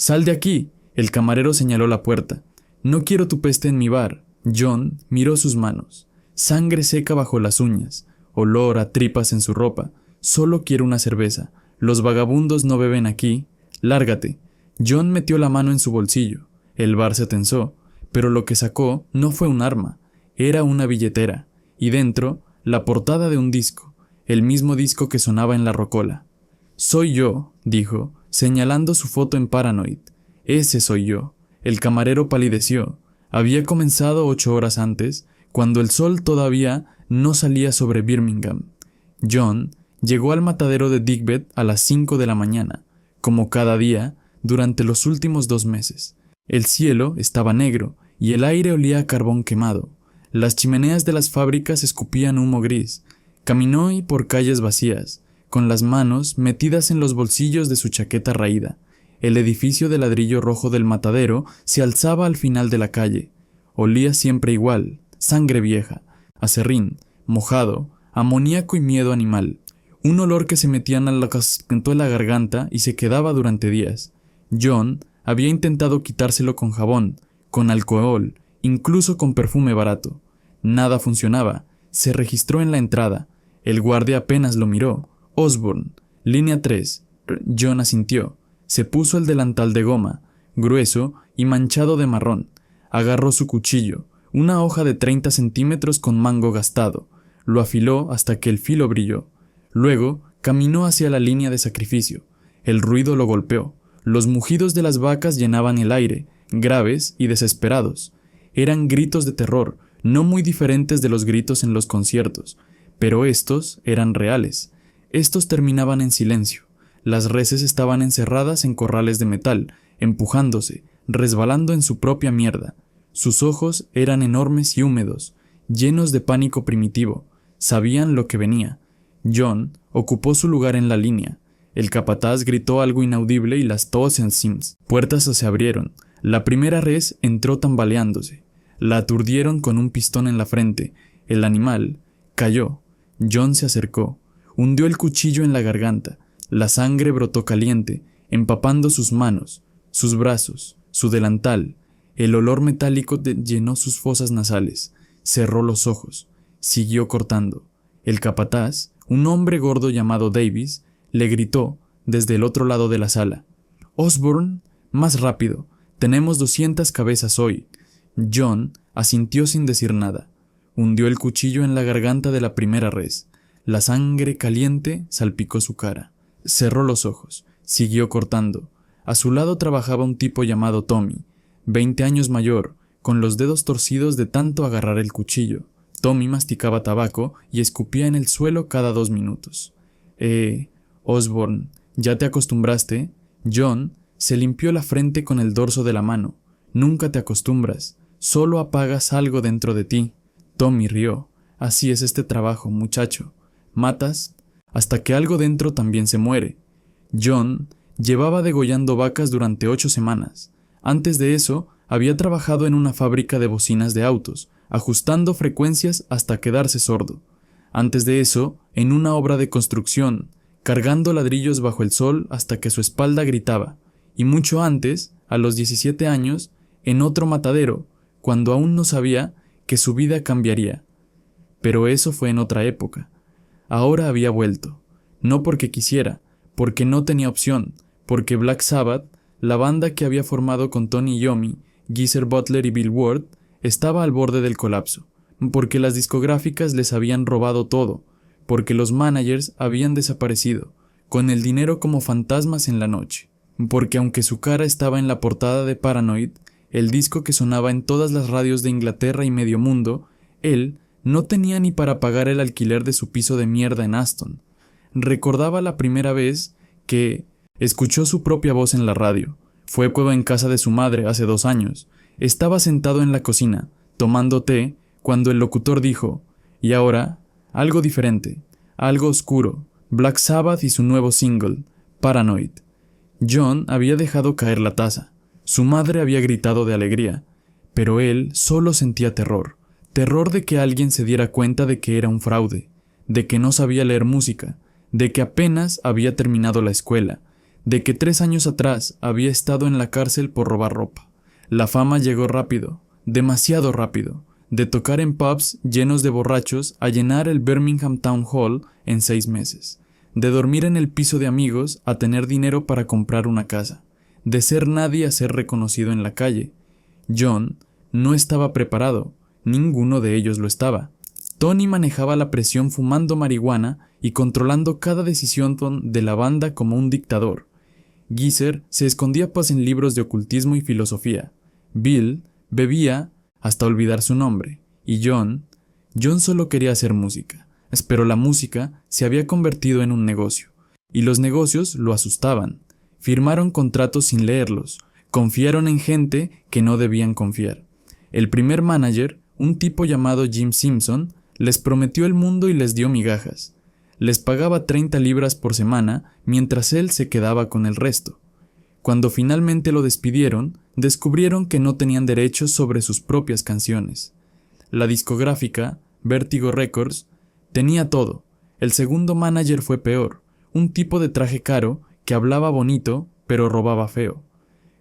«¡Sal de aquí!». El camarero señaló la puerta. «No quiero tu peste en mi bar». John miró sus manos. Sangre seca bajo las uñas, olor a tripas en su ropa. «Solo quiero una cerveza. Los vagabundos no beben aquí. Lárgate». John metió la mano en su bolsillo. El bar se tensó, pero lo que sacó no fue un arma. Era una billetera, y dentro, la portada de un disco, el mismo disco que sonaba en la rocola. «Soy yo», dijo, señalando su foto en Paranoid. «Ese soy yo». El camarero palideció. Había comenzado 8 horas antes, cuando el sol todavía no salía sobre Birmingham. John llegó al matadero de Digbeth a las 5 de la mañana, como cada día, durante los últimos 2 meses. El cielo estaba negro y el aire olía a carbón quemado. Las chimeneas de las fábricas escupían humo gris. Caminó por calles vacías, con las manos metidas en los bolsillos de su chaqueta raída. El edificio de ladrillo rojo del matadero se alzaba al final de la calle. Olía siempre igual, sangre vieja, aserrín, mojado, amoníaco y miedo animal. Un olor que se metía en la garganta y se quedaba durante días. John había intentado quitárselo con jabón, con alcohol, incluso con perfume barato. Nada funcionaba. Se registró en la entrada. El guardia apenas lo miró. «Osborne, línea 3». John asintió. Se puso el delantal de goma, grueso y manchado de marrón. Agarró su cuchillo, una hoja de 30 centímetros con mango gastado. Lo afiló hasta que el filo brilló. Luego caminó hacia la línea de sacrificio. El ruido lo golpeó. Los mugidos de las vacas llenaban el aire, graves y desesperados. Eran gritos de terror, no muy diferentes de los gritos en los conciertos, pero estos eran reales. Estos terminaban en silencio. Las reses estaban encerradas en corrales de metal, empujándose, resbalando en su propia mierda. Sus ojos eran enormes y húmedos, llenos de pánico primitivo. Sabían lo que venía. John ocupó su lugar en la línea. El capataz gritó algo inaudible y las Sims. Puertas se abrieron. La primera res entró tambaleándose. La aturdieron con un pistón en la frente. El animal cayó. John se acercó. Hundió el cuchillo en la garganta. La sangre brotó caliente, empapando sus manos, sus brazos, su delantal. El olor metálico llenó sus fosas nasales. Cerró los ojos. Siguió cortando. El capataz, un hombre gordo llamado Davis, le gritó desde el otro lado de la sala: «Osborne, más rápido. Tenemos 200 cabezas hoy». John asintió sin decir nada. Hundió el cuchillo en la garganta de la primera res. La sangre caliente salpicó su cara. Cerró los ojos. Siguió cortando. A su lado trabajaba un tipo llamado Tommy, 20 años mayor, con los dedos torcidos de tanto agarrar el cuchillo. Tommy masticaba tabaco y escupía en el suelo cada 2 minutos. Osborne, ¿ya te acostumbraste?» John se limpió la frente con el dorso de la mano. «Nunca te acostumbras. Solo apagas algo dentro de ti». Tommy rió. «Así es este trabajo, muchacho. Matas hasta que algo dentro también se muere». John llevaba degollando vacas durante 8 semanas. Antes de eso, había trabajado en una fábrica de bocinas de autos, ajustando frecuencias hasta quedarse sordo. Antes de eso, en una obra de construcción, cargando ladrillos bajo el sol hasta que su espalda gritaba. Y mucho antes, a los 17 años, en otro matadero, cuando aún no sabía que su vida cambiaría. Pero eso fue en otra época. Ahora había vuelto. No porque quisiera, porque no tenía opción, porque Black Sabbath, la banda que había formado con Tony Iommi, Geezer Butler y Bill Ward, estaba al borde del colapso, porque las discográficas les habían robado todo, porque los managers habían desaparecido, con el dinero como fantasmas en la noche, porque aunque su cara estaba en la portada de Paranoid, el disco que sonaba en todas las radios de Inglaterra y medio mundo, él no tenía ni para pagar el alquiler de su piso de mierda en Aston. Recordaba la primera vez que escuchó su propia voz en la radio. Fue en casa de su madre hace 2 años. Estaba sentado en la cocina, tomando té, cuando el locutor dijo: «Y ahora, algo diferente, algo oscuro, Black Sabbath y su nuevo single, Paranoid». John había dejado caer la taza. Su madre había gritado de alegría, pero él solo sentía terror. Terror de que alguien se diera cuenta de que era un fraude, de que no sabía leer música, de que apenas había terminado la escuela, de que 3 años atrás había estado en la cárcel por robar ropa. La fama llegó rápido, demasiado rápido, de tocar en pubs llenos de borrachos a llenar el Birmingham Town Hall en 6 meses, de dormir en el piso de amigos a tener dinero para comprar una casa, de ser nadie a ser reconocido en la calle. John no estaba preparado, ninguno de ellos lo estaba. Tony manejaba la presión fumando marihuana y controlando cada decisión de la banda como un dictador. Geezer se escondía pues en libros de ocultismo y filosofía. Bill bebía hasta olvidar su nombre. Y John solo quería hacer música. Pero la música se había convertido en un negocio. Y los negocios lo asustaban. Firmaron contratos sin leerlos. Confiaron en gente que no debían confiar. El primer manager, un tipo llamado Jim Simpson, les prometió el mundo y les dio migajas. Les pagaba 30 libras por semana, mientras él se quedaba con el resto. Cuando finalmente lo despidieron, descubrieron que no tenían derechos sobre sus propias canciones. La discográfica, Vertigo Records, tenía todo. El segundo manager fue peor, un tipo de traje caro que hablaba bonito, pero robaba feo.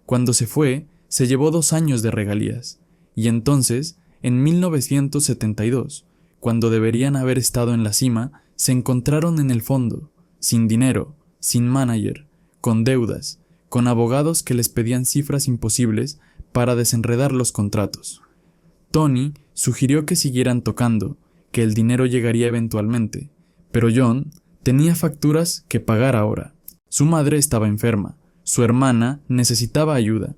Cuando se fue, se llevó 2 años de regalías. Y entonces, en 1972, cuando deberían haber estado en la cima, se encontraron en el fondo, sin dinero, sin manager, con deudas, con abogados que les pedían cifras imposibles para desenredar los contratos. Tony sugirió que siguieran tocando, que el dinero llegaría eventualmente, pero John tenía facturas que pagar ahora. Su madre estaba enferma, su hermana necesitaba ayuda,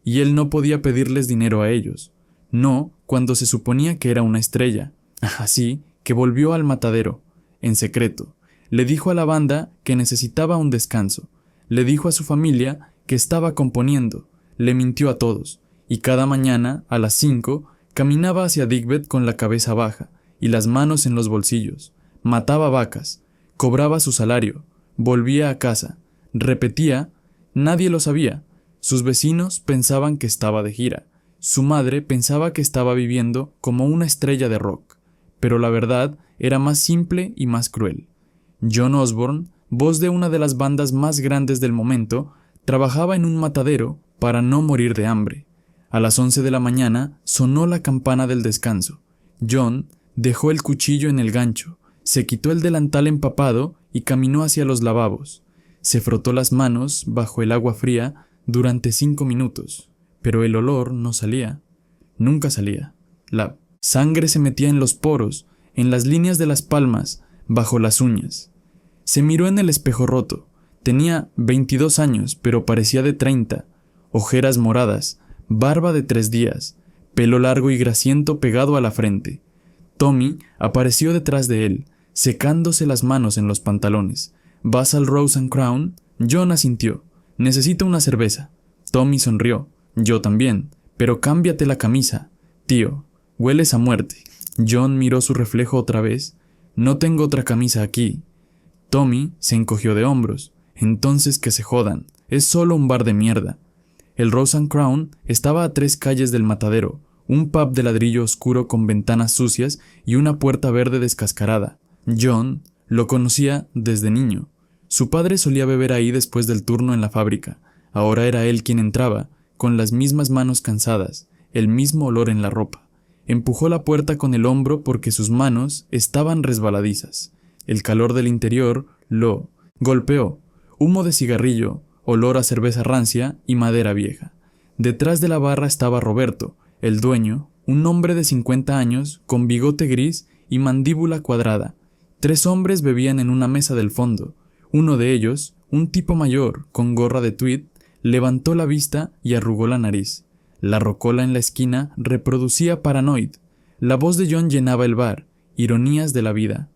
y él no podía pedirles dinero a ellos, no cuando se suponía que era una estrella. Así que volvió al matadero, en secreto. Le dijo a la banda que necesitaba un descanso. Le dijo a su familia que estaba componiendo. Le mintió a todos. Y cada mañana, a las 5, caminaba hacia Digbeth con la cabeza baja y las manos en los bolsillos. Mataba vacas. Cobraba su salario. Volvía a casa. Repetía. Nadie lo sabía. Sus vecinos pensaban que estaba de gira. Su madre pensaba que estaba viviendo como una estrella de rock. Pero la verdad era más simple y más cruel. John Osborne, voz de una de las bandas más grandes del momento, trabajaba en un matadero para no morir de hambre. A las 11 de la mañana sonó la campana del descanso. John dejó el cuchillo en el gancho, se quitó el delantal empapado y caminó hacia los lavabos. Se frotó las manos bajo el agua fría durante 5 minutos, pero el olor no salía. Nunca salía. La sangre se metía en los poros, en las líneas de las palmas, bajo las uñas. Se miró en el espejo roto. Tenía 22 años, pero parecía de 30. Ojeras moradas, barba de 3 días, pelo largo y grasiento pegado a la frente. Tommy apareció detrás de él, secándose las manos en los pantalones. ¿Vas al Rose and Crown? John asintió. Necesito una cerveza. Tommy sonrió. Yo también. Pero cámbiate la camisa. Tío, hueles a muerte. John miró su reflejo otra vez. No tengo otra camisa aquí. Tommy se encogió de hombros. Entonces que se jodan. Es solo un bar de mierda. El Rose and Crown estaba a 3 calles del matadero, un pub de ladrillo oscuro con ventanas sucias y una puerta verde descascarada. John lo conocía desde niño. Su padre solía beber ahí después del turno en la fábrica. Ahora era él quien entraba, con las mismas manos cansadas, el mismo olor en la ropa. Empujó la puerta con el hombro porque sus manos estaban resbaladizas. El calor del interior lo golpeó. Humo de cigarrillo, olor a cerveza rancia y madera vieja. Detrás de la barra estaba Roberto, el dueño, un hombre de 50 años con bigote gris y mandíbula cuadrada. 3 hombres bebían en una mesa del fondo. Uno de ellos, un tipo mayor con gorra de tweed, levantó la vista y arrugó la nariz. La rocola en la esquina reproducía Paranoid. La voz de John llenaba el bar, ironías de la vida.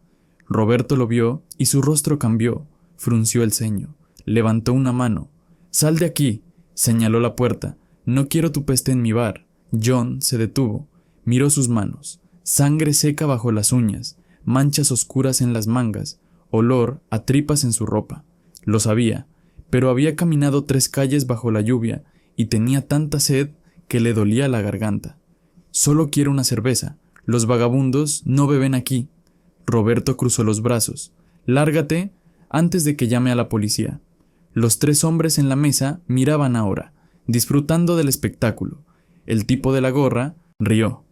Roberto lo vio y su rostro cambió, frunció el ceño, levantó una mano. «Sal de aquí», señaló la puerta. «No quiero tu peste en mi bar». John se detuvo, miró sus manos, sangre seca bajo las uñas, manchas oscuras en las mangas, olor a tripas en su ropa. Lo sabía, pero había caminado 3 calles bajo la lluvia y tenía tanta sed que le dolía la garganta. «Solo quiero una cerveza. Los vagabundos no beben aquí». Roberto cruzó los brazos. «Lárgate antes de que llame a la policía». Los 3 hombres en la mesa miraban ahora, disfrutando del espectáculo. El tipo de la gorra rió.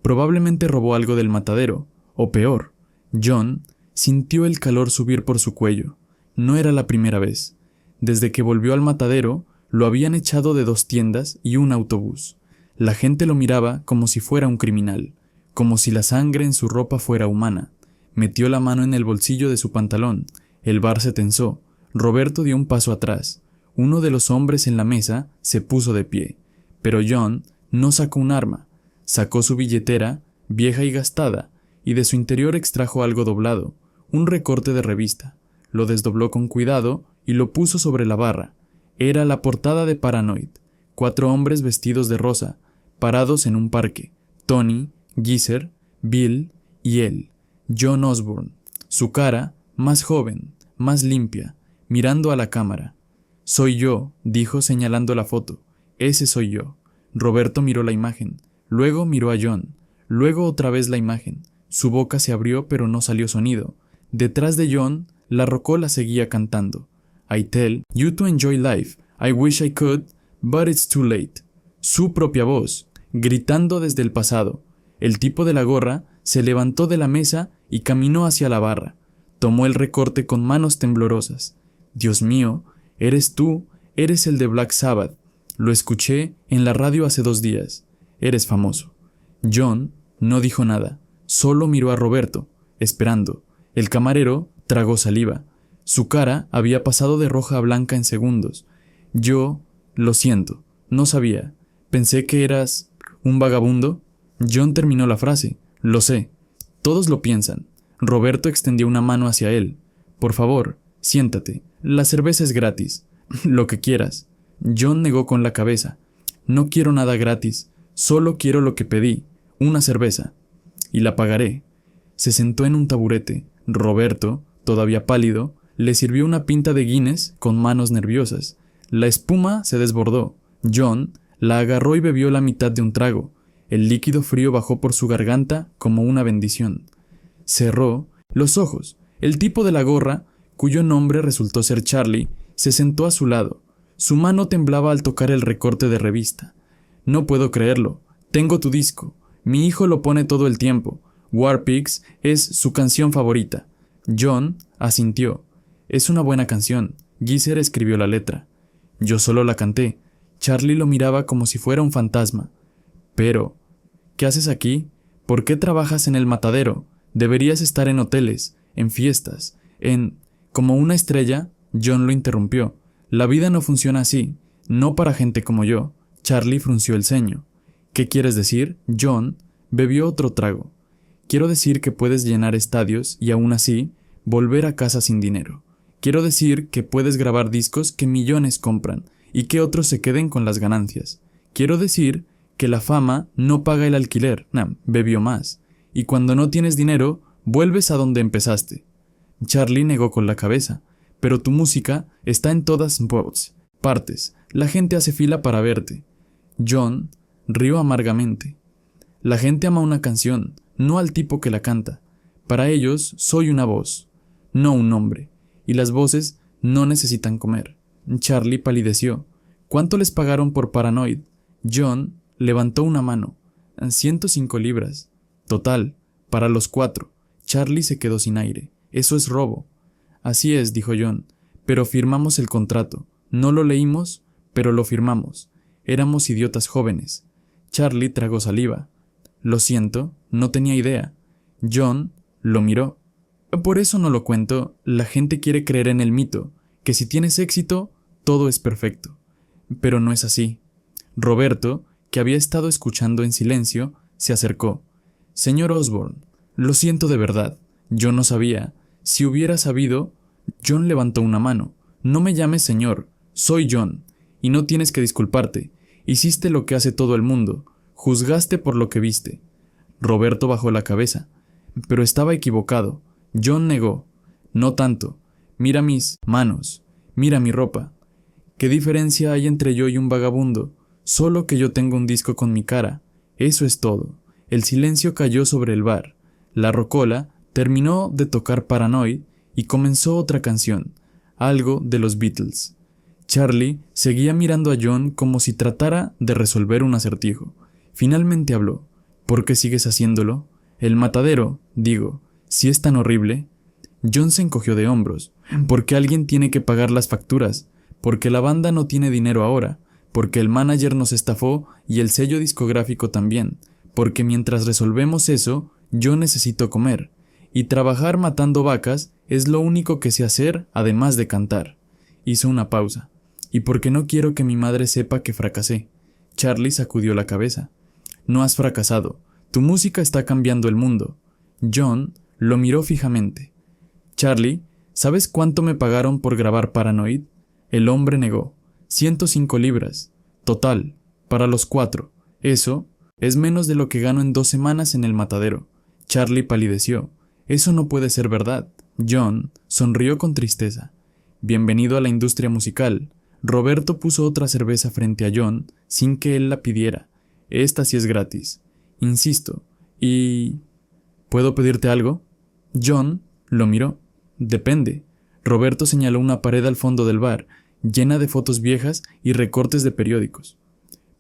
Probablemente robó algo del matadero, o peor. John sintió el calor subir por su cuello. No era la primera vez. Desde que volvió al matadero, lo habían echado de 2 tiendas y un autobús. La gente lo miraba como si fuera un criminal, como si la sangre en su ropa fuera humana. Metió la mano en el bolsillo de su pantalón. El bar se tensó. Roberto dio un paso atrás. Uno de los hombres en la mesa se puso de pie. Pero John no sacó un arma. Sacó su billetera, vieja y gastada, y de su interior extrajo algo doblado, un recorte de revista. Lo desdobló con cuidado y lo puso sobre la barra. Era la portada de Paranoid. 4 hombres vestidos de rosa, parados en un parque. Tony, Geezer, Bill y él, John Osborne. Su cara, más joven, más limpia, mirando a la cámara. «Soy yo», dijo señalando la foto. «Ese soy yo». Roberto miró la imagen. Luego miró a John. Luego otra vez la imagen. Su boca se abrió pero no salió sonido. Detrás de John, la rocola seguía cantando. «I tell you to enjoy life. I wish I could, but it's too late». Su propia voz, gritando desde el pasado. El tipo de la gorra se levantó de la mesa y caminó hacia la barra. Tomó el recorte con manos temblorosas. «Dios mío, eres tú, eres el de Black Sabbath. Lo escuché en la radio hace 2 días. Eres famoso». John no dijo nada, solo miró a Roberto, esperando. El camarero tragó saliva. Su cara había pasado de roja a blanca en segundos. «Yo, lo siento, no sabía. Pensé que eras un vagabundo». John terminó la frase. «Lo sé. Todos lo piensan». Roberto extendió una mano hacia él. «Por favor, siéntate. La cerveza es gratis. Lo que quieras». John negó con la cabeza. «No quiero nada gratis. Solo quiero lo que pedí. Una cerveza. Y la pagaré». Se sentó en un taburete. Roberto, todavía pálido, le sirvió una pinta de Guinness con manos nerviosas. La espuma se desbordó. John la agarró y bebió la mitad de un trago. El líquido frío bajó por su garganta como una bendición. Cerró los ojos. El tipo de la gorra, cuyo nombre resultó ser Charlie, se sentó a su lado. Su mano temblaba al tocar el recorte de revista. «No puedo creerlo. Tengo tu disco. Mi hijo lo pone todo el tiempo. War Pigs es su canción favorita». John asintió. «Es una buena canción. Geezer escribió la letra. Yo solo la canté». Charlie lo miraba como si fuera un fantasma. «Pero, ¿qué haces aquí? ¿Por qué trabajas en el matadero? Deberías estar en hoteles, en fiestas, en...» Como una estrella, John lo interrumpió. «La vida no funciona así. No para gente como yo». Charlie frunció el ceño. «¿Qué quieres decir?» John bebió otro trago. «Quiero decir que puedes llenar estadios y aún así volver a casa sin dinero. Quiero decir que puedes grabar discos que millones compran y que otros se queden con las ganancias. Quiero decir que la fama no paga el alquiler». Bebió más. «Y cuando no tienes dinero, vuelves a donde empezaste». Charlie negó con la cabeza. «Pero tu música está en todas partes. La gente hace fila para verte». John rió amargamente. «La gente ama una canción, no al tipo que la canta. Para ellos soy una voz, no un nombre. Y las voces no necesitan comer». Charlie palideció. «¿Cuánto les pagaron por Paranoid?» John levantó una mano. 105 libras. Total, para los 4. Charlie se quedó sin aire. «Eso es robo». «Así es», dijo John, «pero firmamos el contrato. No lo leímos, pero lo firmamos. Éramos idiotas jóvenes». Charlie tragó saliva. «Lo siento, no tenía idea». John lo miró. «Por eso no lo cuento. La gente quiere creer en el mito, que si tienes éxito, todo es perfecto. Pero no es así». Roberto, que había estado escuchando en silencio, se acercó. «Señor Osborne, lo siento de verdad. Yo no sabía. Si hubiera sabido...» John levantó una mano. «No me llames señor. Soy John. Y no tienes que disculparte. Hiciste lo que hace todo el mundo. Juzgaste por lo que viste». Roberto bajó la cabeza. Pero estaba equivocado. John negó. «No tanto. Mira mis manos. Mira mi ropa. ¿Qué diferencia hay entre yo y un vagabundo? Solo que yo tengo un disco con mi cara. Eso es todo». El silencio cayó sobre el bar. La rocola terminó de tocar Paranoid y comenzó otra canción, algo de los Beatles. Charlie seguía mirando a John como si tratara de resolver un acertijo. Finalmente habló. ¿Por qué sigues haciéndolo? El matadero, digo, si es tan horrible. John se encogió de hombros. Porque alguien tiene que pagar las facturas. Porque la banda no tiene dinero ahora. Porque el manager nos estafó y el sello discográfico también. Porque mientras resolvemos eso, yo necesito comer. Y trabajar matando vacas es lo único que sé hacer además de cantar. Hizo una pausa. Y porque no quiero que mi madre sepa que fracasé. Charlie sacudió la cabeza. No has fracasado. Tu música está cambiando el mundo. John lo miró fijamente. Charlie, ¿sabes cuánto me pagaron por grabar Paranoid? El hombre negó. 105 libras. Total, para los 4. Eso es menos de lo que gano en 2 semanas en el matadero. Charlie palideció. Eso no puede ser verdad. John sonrió con tristeza. Bienvenido a la industria musical. Roberto puso otra cerveza frente a John sin que él la pidiera. Esta sí es gratis. Insisto. ¿Y puedo pedirte algo? John lo miró. Depende. Roberto señaló una pared al fondo del bar, llena de fotos viejas y recortes de periódicos.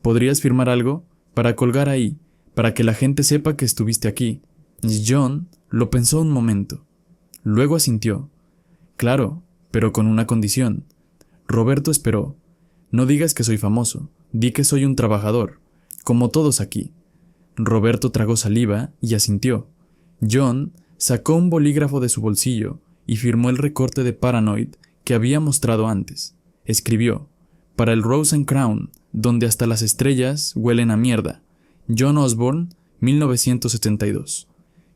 ¿Podrías firmar algo? Para colgar ahí, para que la gente sepa que estuviste aquí. John lo pensó un momento. Luego asintió. Claro, pero con una condición. Roberto esperó. No digas que soy famoso, di que soy un trabajador, como todos aquí. Roberto tragó saliva y asintió. John sacó un bolígrafo de su bolsillo y firmó el recorte de Paranoid que había mostrado antes. Escribió, para el Rose and Crown, donde hasta las estrellas huelen a mierda. John Osborne, 1972.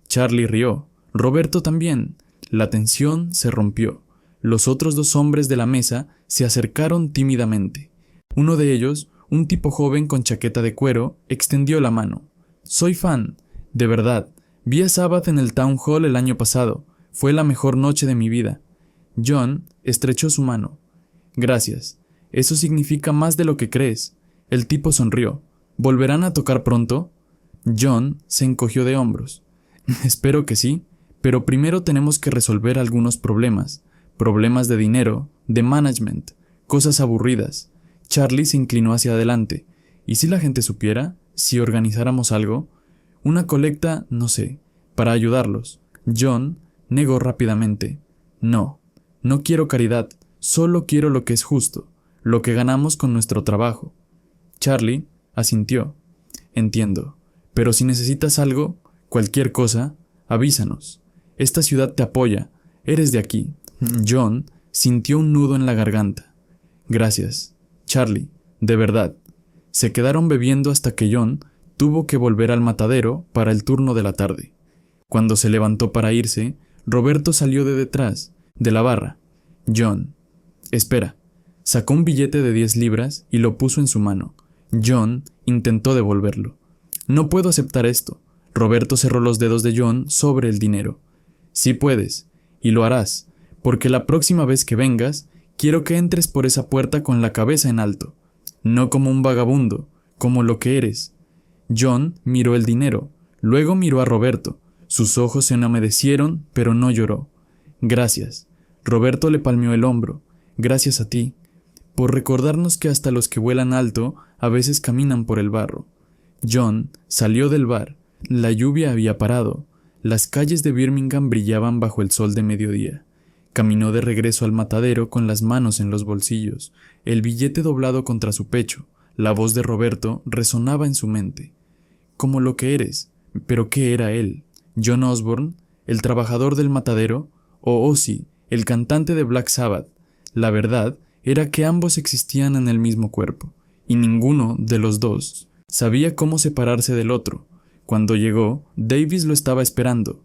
Charlie rió. Roberto también. La tensión se rompió. Los otros 2 hombres de la mesa se acercaron tímidamente. Uno de ellos, un tipo joven con chaqueta de cuero, extendió la mano. Soy fan, de verdad. Vi a Sabbath en el Town Hall el año pasado. Fue la mejor noche de mi vida. John estrechó su mano. Gracias. Eso significa más de lo que crees. El tipo sonrió. ¿Volverán a tocar pronto? John se encogió de hombros. Espero que sí, pero primero tenemos que resolver algunos problemas. Problemas de dinero, de management, cosas aburridas. Charlie se inclinó hacia adelante. ¿Y si la gente supiera? ¿Si organizáramos algo? Una colecta, no sé, para ayudarlos. John negó rápidamente. No quiero caridad, solo quiero lo que es justo, lo que ganamos con nuestro trabajo. Charlie asintió. Entiendo, pero si necesitas algo, cualquier cosa, avísanos. Esta ciudad te apoya, eres de aquí. John sintió un nudo en la garganta. Gracias, Charlie, de verdad. Se quedaron bebiendo hasta que John tuvo que volver al matadero para el turno de la tarde. Cuando se levantó para irse, Roberto salió de detrás, de la barra. John, espera. Sacó un billete de 10 libras y lo puso en su mano. John intentó devolverlo. No puedo aceptar esto. Roberto cerró los dedos de John sobre el dinero. Sí puedes, y lo harás, porque la próxima vez que vengas, quiero que entres por esa puerta con la cabeza en alto, no como un vagabundo, como lo que eres. John miró el dinero, luego miró a Roberto. Sus ojos se humedecieron, pero no lloró. Gracias. Roberto le palmeó el hombro. Gracias a ti, por recordarnos que hasta los que vuelan alto a veces caminan por el barro. John salió del bar. La lluvia había parado. Las calles de Birmingham brillaban bajo el sol de mediodía. Caminó de regreso al matadero con las manos en los bolsillos, el billete doblado contra su pecho. La voz de Roberto resonaba en su mente. Como lo que eres. ¿Pero qué era él? ¿John Osborne, el trabajador del matadero? ¿O Ozzy, el cantante de Black Sabbath? La verdad era que ambos existían en el mismo cuerpo, y ninguno de los dos sabía cómo separarse del otro. Cuando llegó, Davis lo estaba esperando.